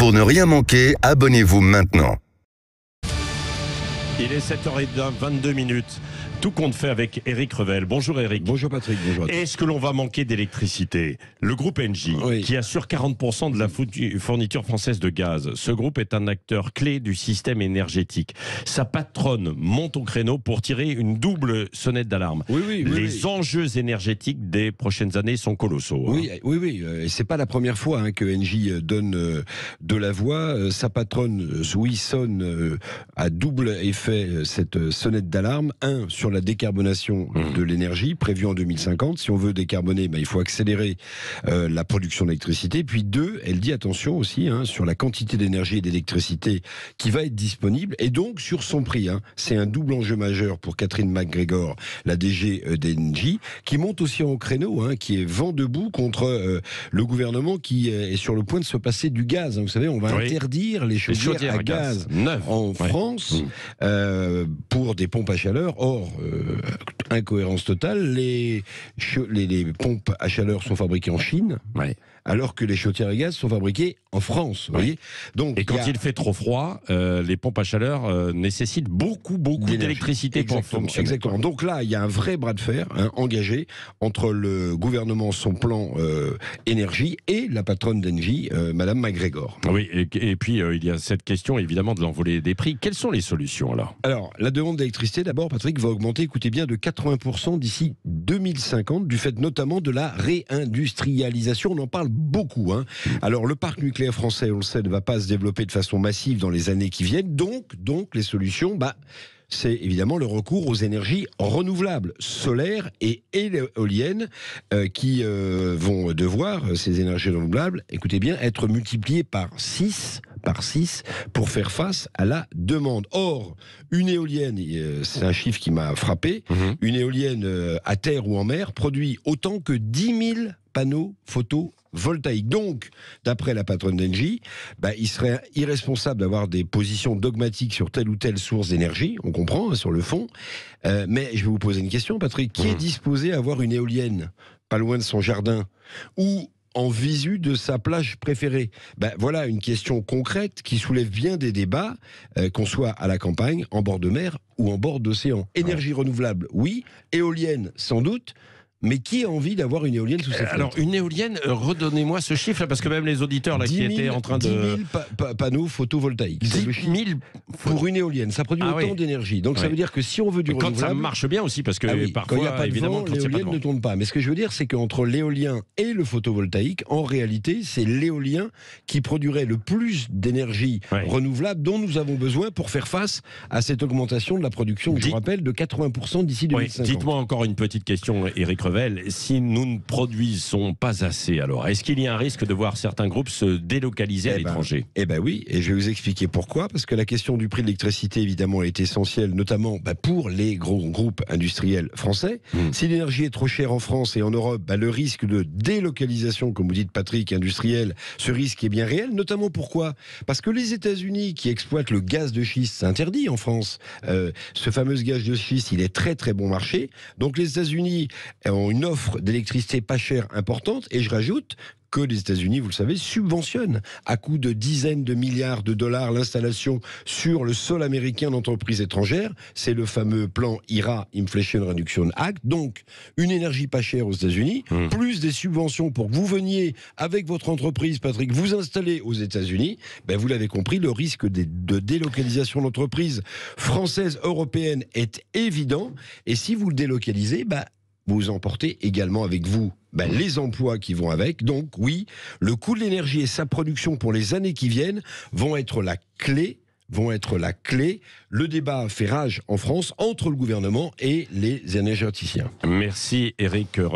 Pour ne rien manquer, abonnez-vous maintenant. Il est 7h22. Tout compte fait avec Éric Revel. Bonjour Éric. Bonjour Patrick, bonjour à tous. Est-ce que l'on va manquer d'électricité? Le groupe Engie, Oui. qui assure 40% de la fourniture française de gaz, ce groupe est un acteur clé du système énergétique. Sa patronne monte au créneau pour tirer une double sonnette d'alarme. Les enjeux énergétiques des prochaines années sont colossaux. Oui. Et c'est pas la première fois que Engie donne de la voix. Sa patronne, sonne à double effet cette sonnette d'alarme. Un, sur la décarbonation de l'énergie prévue en 2050. Si on veut décarboner, il faut accélérer la production d'électricité. Puis deux, elle dit attention aussi sur la quantité d'énergie et d'électricité qui va être disponible et donc sur son prix. C'est un double enjeu majeur pour Catherine McGregor, la DG d'Engie, qui monte aussi au créneau, qui est vent debout contre le gouvernement qui est sur le point de se passer du gaz. Vous savez, on va interdire les chaudières à gaz en France pour des pompes à chaleur. Or, incohérence totale, les pompes à chaleur sont fabriquées en Chine, alors que les chaudières à gaz sont fabriquées en France. Vous voyez. Donc, et quand il fait trop froid, les pompes à chaleur nécessitent beaucoup d'électricité pour fonctionner. Exactement. Donc là, il y a un vrai bras de fer engagé entre le gouvernement, son plan énergie, et la patronne d'Engie, Madame McGregor. Oui, et puis il y a cette question évidemment de l'envolée des prix. Quelles sont les solutions alors ? Alors, la demande d'électricité, d'abord, Patrick, va augmenter, écoutez bien, de 80% d'ici 2050, du fait notamment de la réindustrialisation. On en parle beaucoup. Alors, le parc nucléaire français, on le sait, ne va pas se développer de façon massive dans les années qui viennent. Donc les solutions, c'est évidemment le recours aux énergies renouvelables, solaires et éoliennes, qui vont devoir, ces énergies renouvelables, écoutez bien, être multipliées par 6 pour faire face à la demande. Or, une éolienne, c'est un chiffre qui m'a frappé, une éolienne à terre ou en mer produit autant que 10 000 panneaux photovoltaïques. Donc, d'après la patronne d'Engie, il serait irresponsable d'avoir des positions dogmatiques sur telle ou telle source d'énergie, on comprend, sur le fond, mais je vais vous poser une question, Patrick. Qui est disposé à avoir une éolienne pas loin de son jardin ou en visu de sa plage préférée? Voilà une question concrète qui soulève bien des débats, qu'on soit à la campagne, en bord de mer ou en bord d'océan. Énergie renouvelable, oui. Éolienne, sans doute. Mais qui a envie d'avoir une éolienne sous ses fenêtres? Alors, une éolienne, redonnez-moi ce chiffre, parce que même les auditeurs qui étaient en train de... 10 000 panneaux photovoltaïques. 10 000 pour une éolienne. Ça produit autant d'énergie. Donc ça veut dire que si on veut du renouvelable... Quand ça marche bien aussi, parce que parfois, quand il n'y a pas de vent, l'éolienne ne tourne pas. Mais ce que je veux dire, c'est qu'entre l'éolien et le photovoltaïque, en réalité, c'est l'éolien qui produirait le plus d'énergie renouvelable dont nous avons besoin pour faire face à cette augmentation de la production, je vous rappelle, de 80% d'ici 2050. Dites-moi encore une petite question, Éric Revel. Si nous ne produisons pas assez, alors est-ce qu'il y a un risque de voir certains groupes se délocaliser à l'étranger? Oui, et je vais vous expliquer pourquoi. Parce que la question du prix de l'électricité, évidemment, est essentielle, notamment pour les gros groupes industriels français. Si l'énergie est trop chère en France et en Europe, le risque de délocalisation, comme vous dites Patrick, industriel, ce risque est bien réel. Notamment pourquoi? Parce que les États-Unis, qui exploitent le gaz de schiste, c'est interdit en France. Ce fameux gaz de schiste, il est très très bon marché. Donc les États-Unis ont une offre d'électricité pas chère importante, et je rajoute que les États-Unis, vous le savez, subventionnent à coût de dizaines de milliards de dollars l'installation sur le sol américain d'entreprises étrangères. C'est le fameux plan IRA, Inflation Reduction Act. Donc, une énergie pas chère aux États-Unis, plus des subventions pour que vous veniez avec votre entreprise, Patrick, vous installer aux États-Unis. Vous l'avez compris, le risque de délocalisation d'entreprises françaises, européennes est évident. Et si vous le délocalisez, vous emportez également avec vous les emplois qui vont avec. Donc oui, le coût de l'énergie et sa production pour les années qui viennent vont être la clé. Le débat fait rage en France entre le gouvernement et les énergéticiens. Merci Éric Revel.